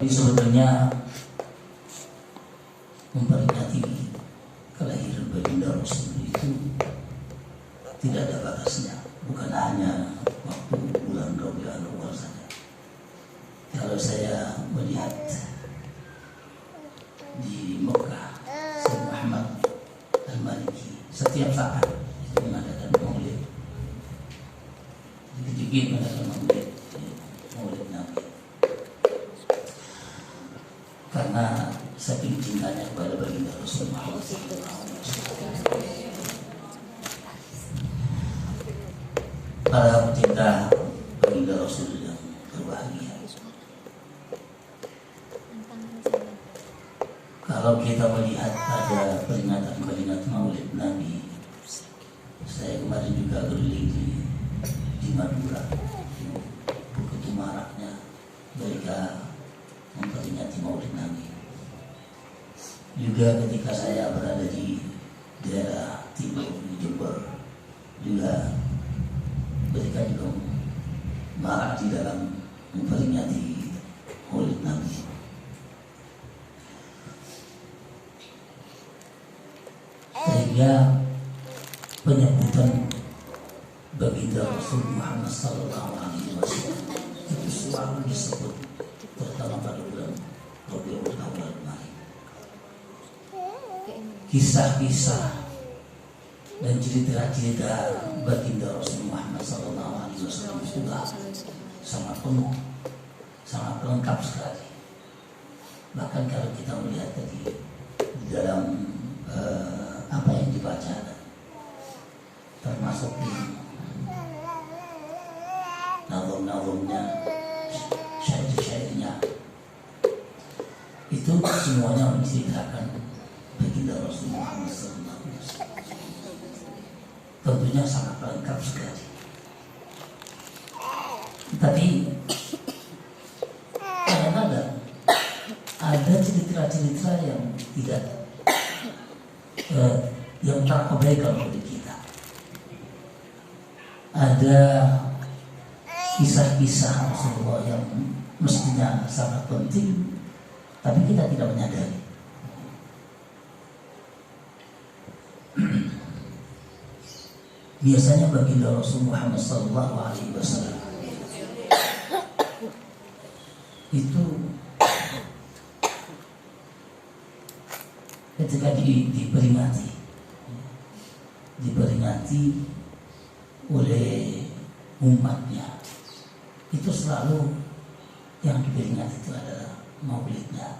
Sebetulnya memperingati kelahiran baginda Rasul itu tidak ada batasnya, bukan hanya waktu bulan Rabiul Awal saja. Kalau saya melihat di Mekah, Sayyid Muhammad Al-Maliki setiap saat itu mengadakan maulid, dikit-dikit mengadakan maulid Nabi, karena saking cintanya kepada baginda Rasulullah. Para pecinta baginda Rasul yang berbahagia, kalau kita melihat ada peringatan maulid Nabi, saya kemarin juga berkeliling di Madura, begitu maraknya mereka memperingati maulid Nabi. Juga ketika saya berada di daerah timur di Jember, juga mereka juga marak di dalam memperingati maulid Nabi. Sehingga penyebutan baginda Rasul Muhammad SAW itu selalu disebut, terutama pada bulan Rabiul Awal kemarin. Kisah-kisah dan cerita-cerita baginda Rasul Muhammad SAW sudah sangat penuh, sangat lengkap sekali. Bahkan kalau kita melihat tadi di dalam apa yang dibaca, termasuk di nazum-nazumnya, syair-syairnya, itu semuanya menceritakan baginda Rasul Muhammad SAW. Tentunya sangat lengkap sekali. Tapi kadang-kadang ada cerita-cerita yang tidak yang terabaikan oleh kita. Ada kisah-kisah Rasulullah yang mestinya sangat penting, tapi kita tidak menyadari. Biasanya baginda Rasul Muhammad SAW itu ketika diperingati oleh umatnya, itu selalu yang diperingati itu adalah maulidnya,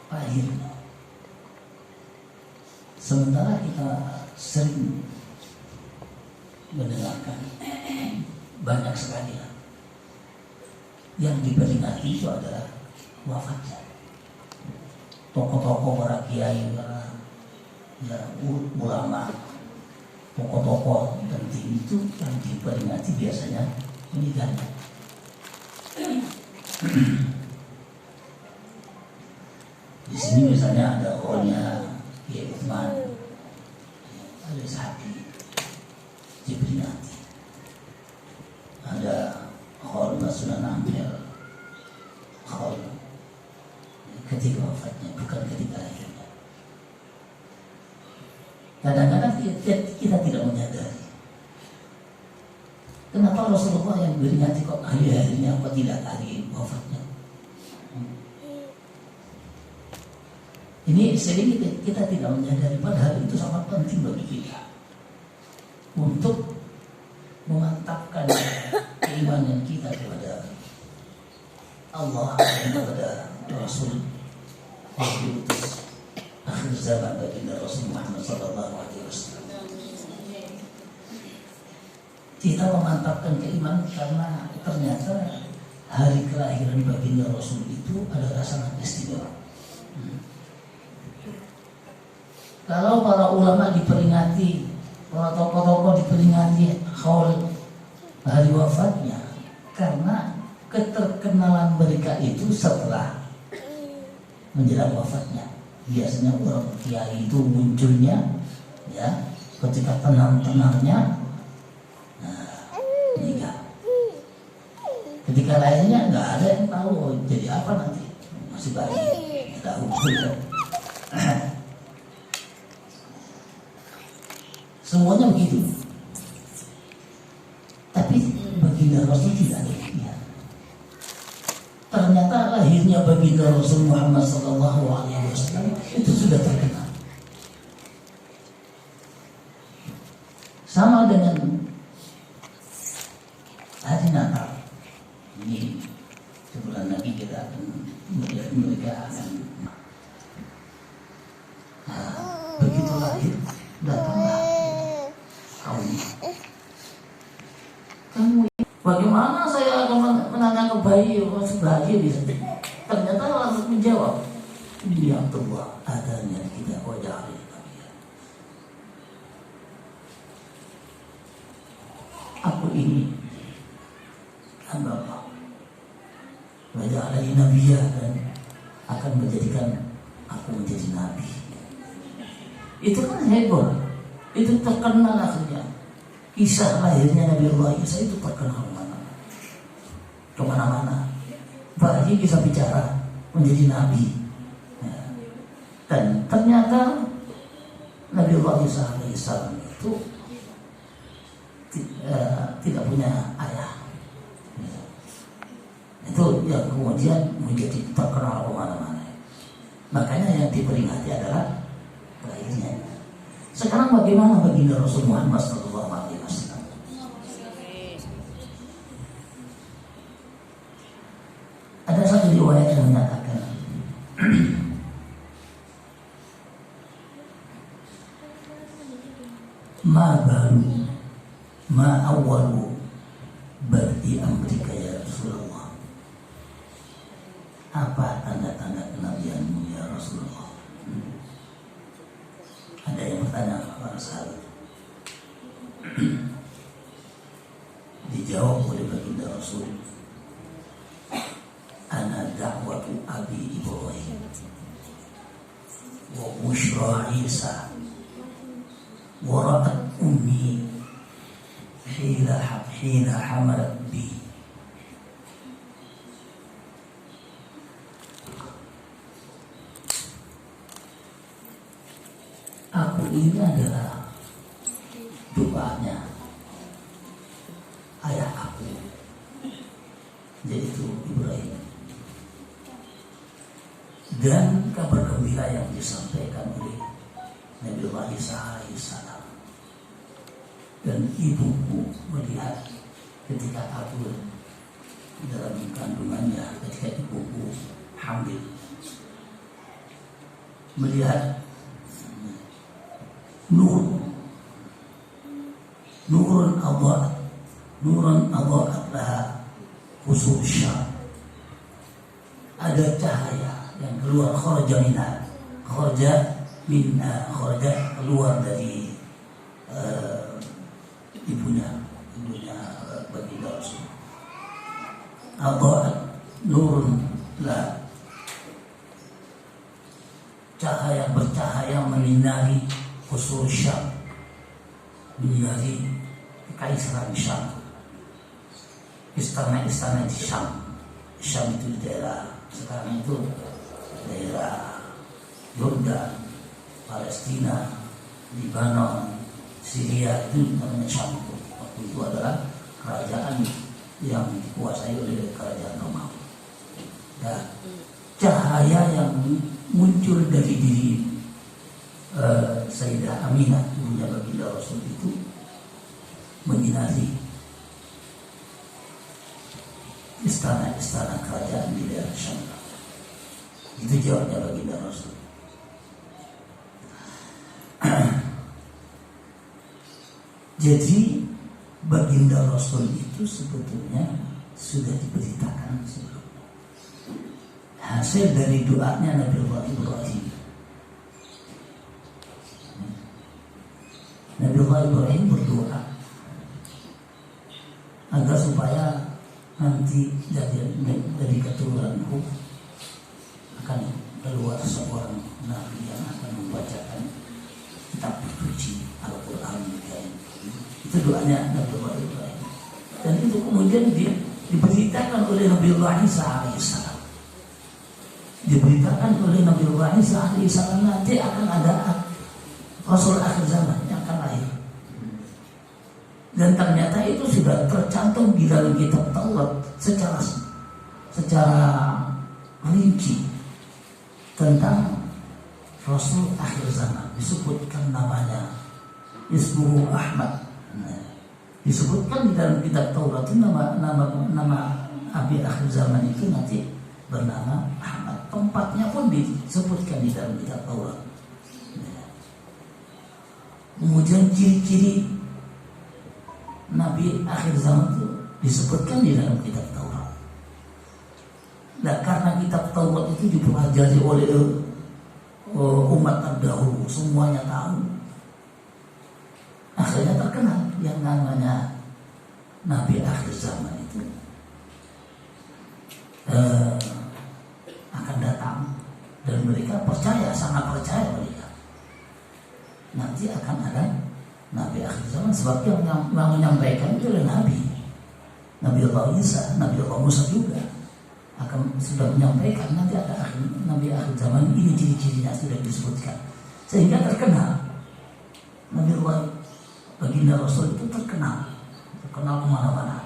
lahirnya. Sementara kita sering mendengarkan banyak sekali yang diperingati itu adalah wafatnya. Tokoh-tokoh, para kiai, para ulama, tokoh-tokoh penting itu yang diperingati biasanya meninggalnya. Di sini misalnya ada orangnya Kiai Utsman Al-Zahabi diperingati, ada Khol Sunan Ampel, Khol ketika wafatnya, bukan ketika lahirnya. Kadang-kadang kita tidak menyadari kenapa Rasulullah yang diperingati kok hari-harinya, kok tidak hari wafatnya. Ini sering kita tidak menyadari, padahal itu sangat penting bagi kita untuk memantapkan keimanan kita kepada Allah dan kepada Rasul yang diutus akhir zaman baginda Rasul Muhammad SAW. Kita memantapkan keimanan karena ternyata hari kelahiran baginda Rasul itu adalah sangat istimewa. Kalau para ulama diperingati, para tokoh-tokoh diperingati haul hari wafatnya, karena keterkenalan mereka itu setelah menjelang wafatnya. Biasanya orang kiai itu munculnya ya ketika tenang-tenangnya, nikah. Ketika lahirnya nggak ada yang tahu jadi apa nanti, masih bayi, nggak tahu. Semuanya begitu. Tapi baginda Rasul tidak demikian. Ternyata lahirnya baginda Rasul Muhammad SAW itu sudah terkenal. Sama dengan hari Natal. Ini sebulan lagi kita akan melihat mereka akan begitu lahir datanglah kaum. Kamu bagaimana saya akan menanya ke bayi masih bahagia bisa? Ternyata langsung menjawab, ini yang tua adanya kita wajah kalian. Aku ini hamba Allah. Wajah lagi nabiya dan akan menjadikan aku menjadi nabi. Itu kan heboh. Itu terkenal akhirnya. Kisah lahirnya Nabi Allah Isa itu terkenal kemana-mana. Bayi bisa bicara menjadi nabi. Ya. Dan ternyata Nabi Allah Isa alaihissalam itu tidak punya ayah. Ya. Itu yang kemudian menjadi terkenal kemana-mana. Makanya yang diperingati adalah lahirnya. Sekarang bagaimana baginda Rasul Muhammad SAW? Ada satu riwayat yang menyatakan ma awwalu berarti Amerika ya Rasulullah. Apa tanda-tanda kenabianmu ya Rasulullah? Ada yang bertanya kepada sahabat. Dijawab oleh baginda Rasul, ana da'watu abi Ibrahim wa bushra Isa wa ra'at ummi hina hamalat bi. Aku ini adalah doanya ayah aku, yaitu Ibrahim. Dan kabar gembira yang disampaikan oleh Nabi Allah Isa alaihissalam. Dan ibuku melihat ketika aku dalam kandungannya, ketika ibuku hamil, melihat nurun adha'at laha usul syam. Ada cahaya yang keluar kharaja keluar dari ibunya baginda Rasul. Adha'at nurun la, cahaya bercahaya menyinari usul syam, menyinari kekaisaran Syam, istana-istana di Syam. Syam itu daerah sekarang itu daerah Yordan, Palestina, Lebanon, Syria, itu namanya Syam. Waktu itu adalah kerajaan yang dikuasai oleh kerajaan Romawi. Dan cahaya yang muncul dari diri Sayyidah Aminah, ibunya baginda Rasul, itu menyinari istana-istana kerajaan di daerah Syam. Itu jawabnya baginda Rasul. Jadi baginda Rasul itu sebetulnya sudah diberitakan sebelumnya. Hasil dari doanya Nabi Allah Ibrahim. Nabi Allah Ibrahim berdoa agar supaya nanti dari keturunanku akan keluar seorang nabi yang akan membacakan kitab suci Al-Quran. Itu doanya Nabi Allah Ibrahim. Dan itu kemudian diberitakan oleh Nabiullah Isa alaihissalam. Diberitakan oleh Nabiullah Isa alaihissalam nanti akan ada Rasul akhir zaman yang akan lahir. Dan ternyata itu sudah tercantum di dalam kitab Taurat secara rinci tentang Rasul akhir zaman. Disebutkan namanya Ismuhu Ahmad. Disebutkan di dalam kitab Taurat itu nama Nabi akhir zaman itu nanti bernama Ahmad. Tempatnya pun disebutkan di dalam kitab Taurat. Kemudian ciri-ciri Nabi akhir zaman itu disebutkan di dalam kitab Taurat. Nah, karena kitab Taurat itu dipelajari oleh umat terdahulu, semuanya tahu. Akhirnya terkenal yang namanya Nabi akhir zaman itu akan datang, dan mereka percaya, sangat percaya mereka nanti akan ada Nabi akhir zaman. Sebab yang menyampaikan itu adalah Nabi Allah Isa, Nabi Allah Musa juga akan sudah menyampaikan nanti ada Nabi akhir zaman. Ini ciri-cirinya sudah disebutkan sehingga terkenal. Nabi Allah Baginda Rasul itu terkenal kemana-mana.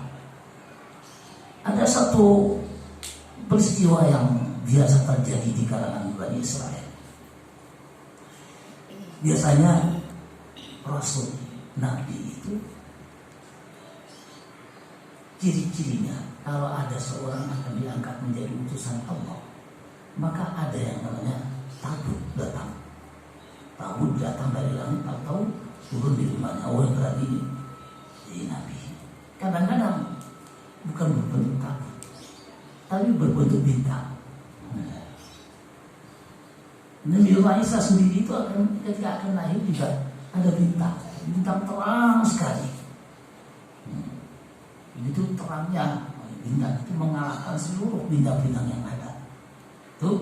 Ada satu peristiwa yang biasa terjadi di kalangan Bani Israel. Biasanya Rasul Nabi itu ciri-cirinya kalau ada seorang akan diangkat menjadi utusan Allah, maka ada yang namanya tabut datang. Tabut datang dari langit atau turun di rumahnya orang berani jadi Nabi. Kadang-kadang bukan berbentuk tabut, tapi berbentuk bintang. Nabi Isa sendiri itu ketika akan lahir juga ada bintang terang sekali. Itu terangnya bintang itu mengalahkan seluruh bintang-bintang yang ada. Tuh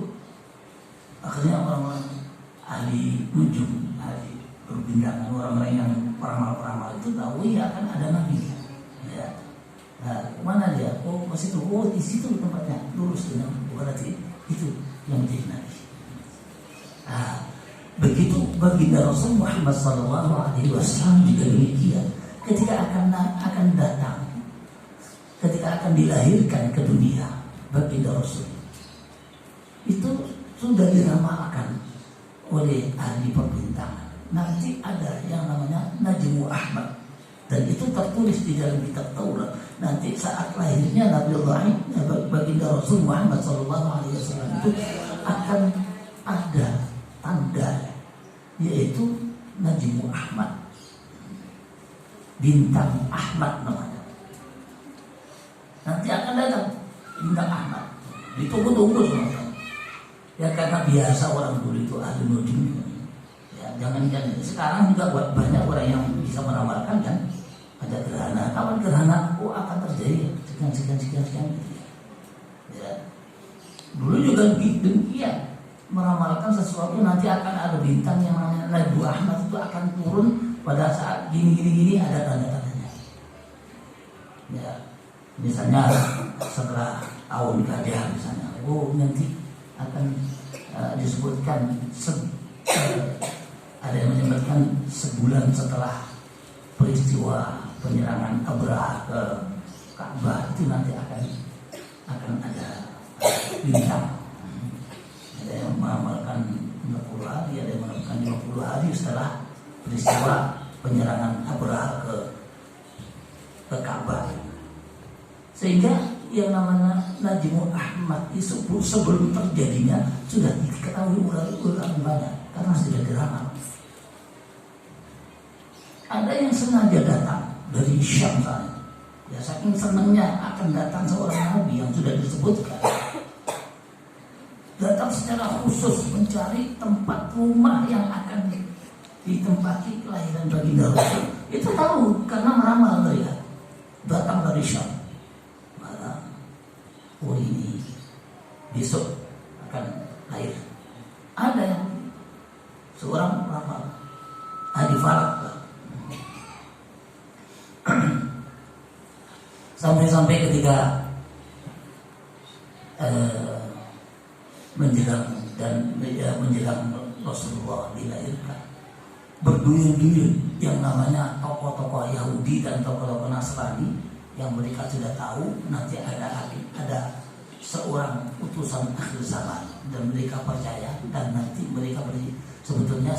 akhirnya orang-orang ahli nujum, ahli perbintangan, orang-orang yang peramal-peramal itu tahu ya akan ada Nabi. Ya. Nah, mana dia? Oh, pas itu. Oh, di situ tempatnya. Lurus dengan berarti itu yang menjadi Nabi. Nah, begitu baginda Rasul Muhammad SAW juga demikian. Ketika akan datang, ketika akan dilahirkan ke dunia, baginda Rasul itu sudah diramalkan oleh ahli perbintangan. Nanti ada yang namanya Najmu Ahmad, dan itu tertulis di dalam kitab Taurat. Nanti saat lahirnya Nabi baginda Rasul Muhammad SAW itu akan ada tanda, yaitu Najmu Ahmad, bintang Ahmad namanya. Nanti akan datang bintang Ahmad, ditunggu-tunggu semua. Ya karena biasa orang dulu itu ahli nujum. Ya, jangan sekarang juga banyak orang yang bisa meramalkan kan. Ada gerhana, kapan gerhana akan terjadi sekian. Ya. Dulu juga demikian, meramalkan sesuatu nanti akan ada bintang yang namanya Najmu Ahmad itu akan turun pada saat gini ada tanda-tandanya. Ya, misalnya setelah tahun gajah misalnya, nanti akan disebutkan ada yang menyebutkan sebulan setelah peristiwa penyerangan Abraha ke Ka'bah itu nanti akan ada bintang. Ada yang mengamalkan 50 hari, ada yang mengamalkan 50 hari setelah peristiwa penyerangan Abraha ke Ka'bah. Sehingga yang namanya Najmu Ahmad itu sebelum terjadinya sudah diketahui orang banyak karena sudah diramal. Ada yang sengaja datang dari Syam sana. Ya saking senangnya akan datang seorang nabi yang sudah disebutkan. Datang secara khusus mencari tempat rumah yang akan ditempati kelahiran baginda Rasul. Itu tahu karena meramal mereka. Datang dari Syam. Ini besok akan lahir. Ada yang seorang ramal ahli falak. Sampai ketika menjelang Rasulullah dilahirkan. Berduyun-duyun yang namanya tokoh-tokoh Yahudi dan tokoh-tokoh Nasrani yang mereka sudah tahu nanti ada seorang utusan akhir zaman dan mereka percaya dan nanti mereka sebetulnya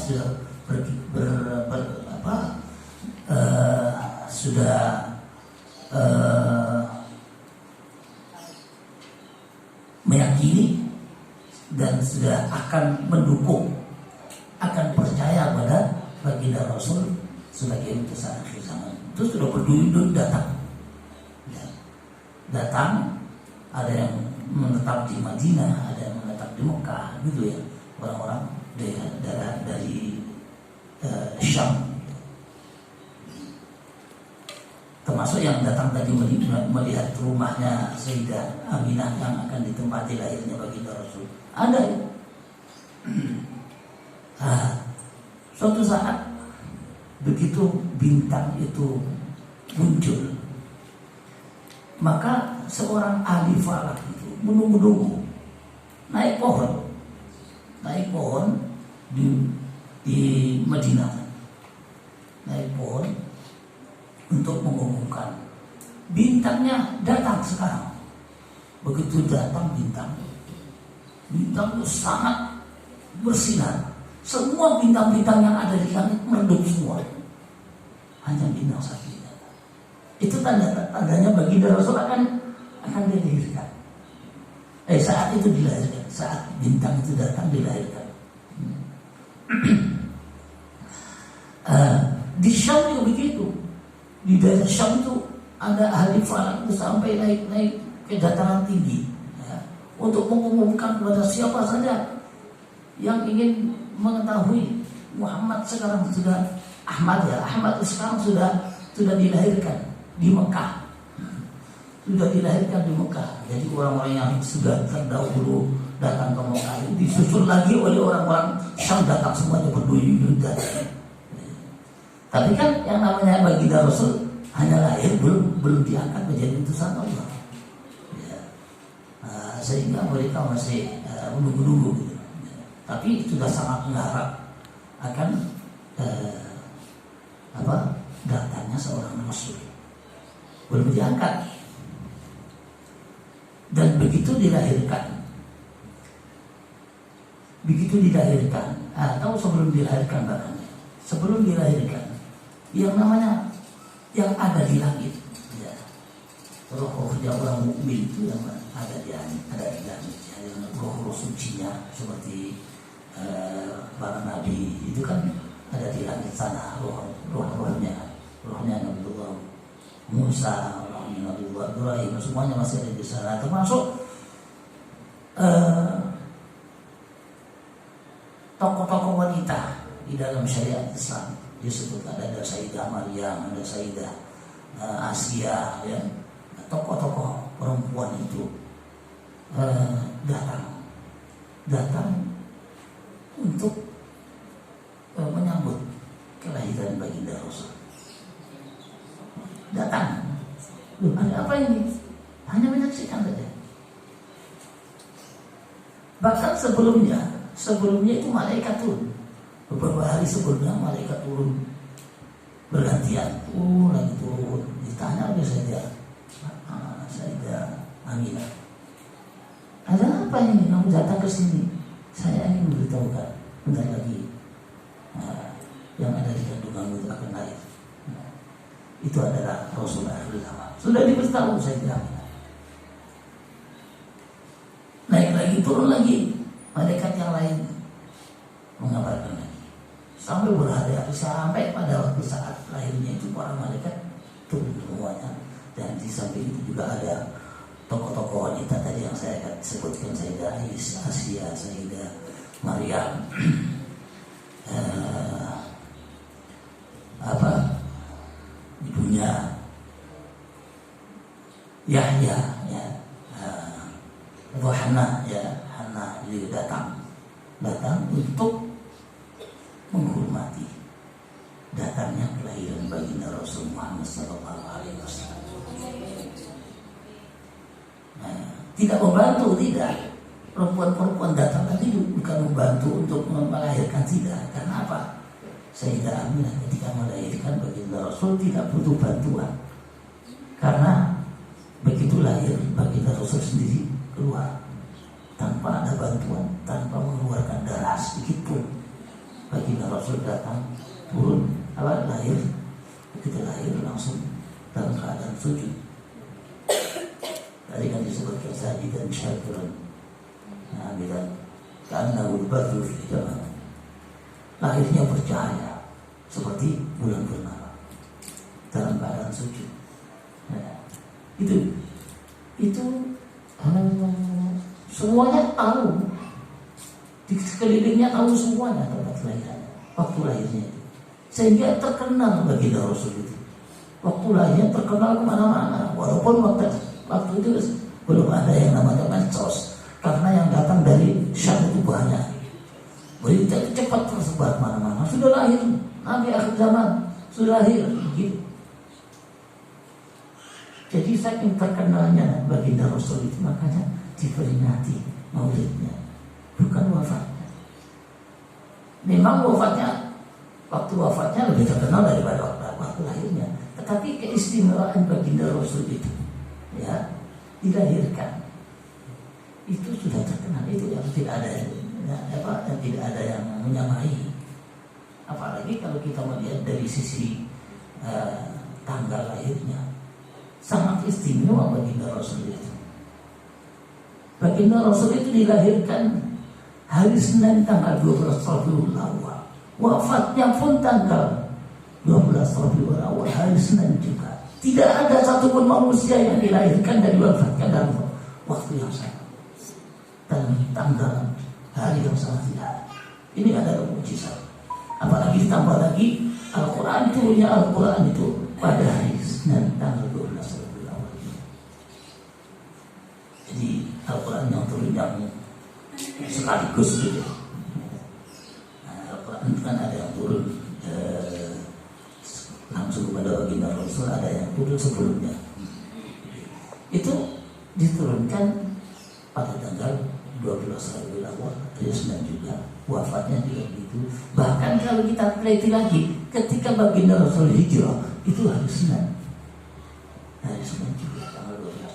sudah meyakini dan sudah akan mendukung, akan percaya pada baginda Rasul sebagai utusan akhir zaman. Itu sudah berduyun-duyun datang, ada yang menetap di Madinah, ada yang menetap di Mekah, gitu ya, orang-orang dari Syam, termasuk yang datang tadi melihat rumahnya Sayyidah Aminah yang akan ditempati lahirnya baginda Rasul. Ada ya. Suatu saat begitu bintang itu muncul, maka seorang ahli falak itu menunggu-nunggu naik pohon di Madinah, naik pohon untuk mengumumkan bintangnya datang sekarang. Begitu datang bintang itu sangat bersinar. Semua bintang-bintang yang ada di langit meredup semua. Hanya bintang satu datang. Itu tandanya baginda Rasul akan dilahirkan. Saat itu dilahirkan. Saat bintang itu datang dilahirkan. Di Syam juga begitu. Di daerah Syam itu ada ahli falak itu sampai naik ke dataran tinggi ya, untuk mengumumkan kepada siapa saja yang ingin mengetahui Muhammad sekarang sudah Ahmad sekarang sudah dilahirkan di Mekah. Sudah dilahirkan di Mekah. Jadi orang-orang yang sudah terdahulu datang ke Mekah disusul lagi oleh orang-orang Syam, datang semuanya berduyun-duyun datang. Tapi kan yang namanya baginda Rasul hanya lahir, belum diangkat menjadi utusan Allah ya. Sehingga mereka masih menunggu-nunggu gitu. Tapi sudah sangat mengharap akan datangnya seorang Rasul, belum diangkat. Dan begitu dilahirkan atau sebelum dilahirkan, bahkan sebelum dilahirkan, yang namanya yang ada di langit ya, roh-rohnya orang mukmin itu yang ada di langit ya, yang roh-roh sucinya seperti para nabi itu kan ada di langit sana, rohnya Nabiullah Musa, rohnya Nabiullah Ibrahim, semuanya masih ada di sana, termasuk tokoh-tokoh wanita di dalam syariat Islam disebut ada Sayyidah Maryam, ada Sayyidah Asia ya. Tokoh-tokoh perempuan itu datang untuk menyambut kelahiran baginda Rasul. Datang. Ada apa ini? Hanya menyaksikan saja. Bahkan sebelumnya itu malaikat turun. Beberapa hari sebelumnya malaikat turun bergantian. Lagi turun. Ditanya oleh Sayyidah Aminah, ada apa ini kamu datang ke sini? Saya ingin memberitahukan bentar lagi yang ada di kandunganmu itu akan lahir. Itu adalah Rasulullah SAW. Sudah diberitahu Sayyidah Aminah. Naik lagi, turun lagi, malaikat yang lain mengabarkan lagi. Sampai berhari-hari, sampai pada waktu saat lahirnya itu para malaikat turun semuanya. Dan di samping itu juga ada tokoh-tokoh wanita tadi yang saya sebutkan, Sayyidah Asia, Sayyidah Maryam, ibunya Yahya ya, Hana juga datang untuk menghormati datangnya kelahiran baginda Rasul Muhammad SAW. Tidak membantu, tidak. Perempuan-perempuan datang itu bukan membantu untuk melahirkan, tidak. Karena apa? Sayyidah Aminah ketika melahirkan baginda Rasul tidak butuh bantuan, karena begitu lahir baginda Rasul sendiri keluar tanpa ada bantuan, tanpa mengeluarkan darah sedikit pun. Baginda Rasul datang turun lahir, ketika lahir langsung dalam keadaan sujud. Tadi kan disebutkan sajidan syakiran, bilang karena berbatu tidak, lahirnya bercahaya seperti bulan purnama dalam keadaan sujud. Nah, itu semuanya tahu, di sekelilingnya tahu semuanya tempat kelahirannya, waktu lahirnya itu, sehingga terkenal baginda Rasul itu. Waktu lahirnya terkenal kemana-mana, walaupun waktu itu belum ada yang namanya medsos, karena yang datang dari Syam itu banyak. Berita cepat tersebar mana-mana. Sudah lahir Nabi akhir zaman, sudah lahir begitu. Jadi saking terkenalnya baginda Rasul itu, makanya diperingati maulidnya, bukan wafatnya. Memang waktu wafatnya lebih terkenal daripada waktu lahirnya, tetapi keistimewaan baginda Rasul itu, ya, dilahirkan itu sudah terkenal, itu yang tidak ada yang tidak ada yang menyamai. Apalagi kalau kita melihat dari sisi tanggal lahirnya, sangat istimewa baginda Rasul itu. Baginda Rasul itu dilahirkan hari Senin tanggal 12 Rabiul Awal. Wafatnya pun tanggal 12 Rabiul Awal, hari Senin juga. Tidak ada satupun manusia yang dilahirkan dan diwafatkan dalam waktu yang sama, dalam tanggal hari yang sama, tidak. Ini adalah mukjizat. Apalagi ditambah lagi Al-Quran, turunnya Al-Quran itu pada hari Senin tanggal 12 Rabiul Awal. Jadi Al-Quran yang turun yang sekaligus gitu. Nah, Al-Quran kan ada yang turun langsung kepada baginda Rasul, ada yang turun sebelumnya. Itu diturunkan pada tanggal 12 Rabiul Awal, hari Senin juga. Wafatnya juga begitu. Bahkan kalau kita teliti lagi, ketika baginda Rasul hijrah itu hari Senin. Hari Senin juga tanggal 12.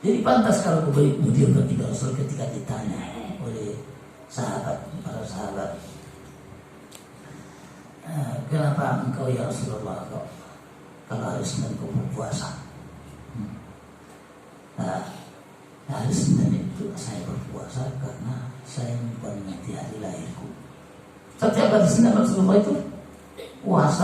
Jadi pantas kalau kemudian baginda Rasul ketika ditanya oleh para sahabat, kenapa engkau ya Rasulullah kalau hari Senin kau berpuasa? Hari Senin itu saya berpuasa karena saya memperingati hari lahirku. Setiap hari Senin Rasulullah itu puasa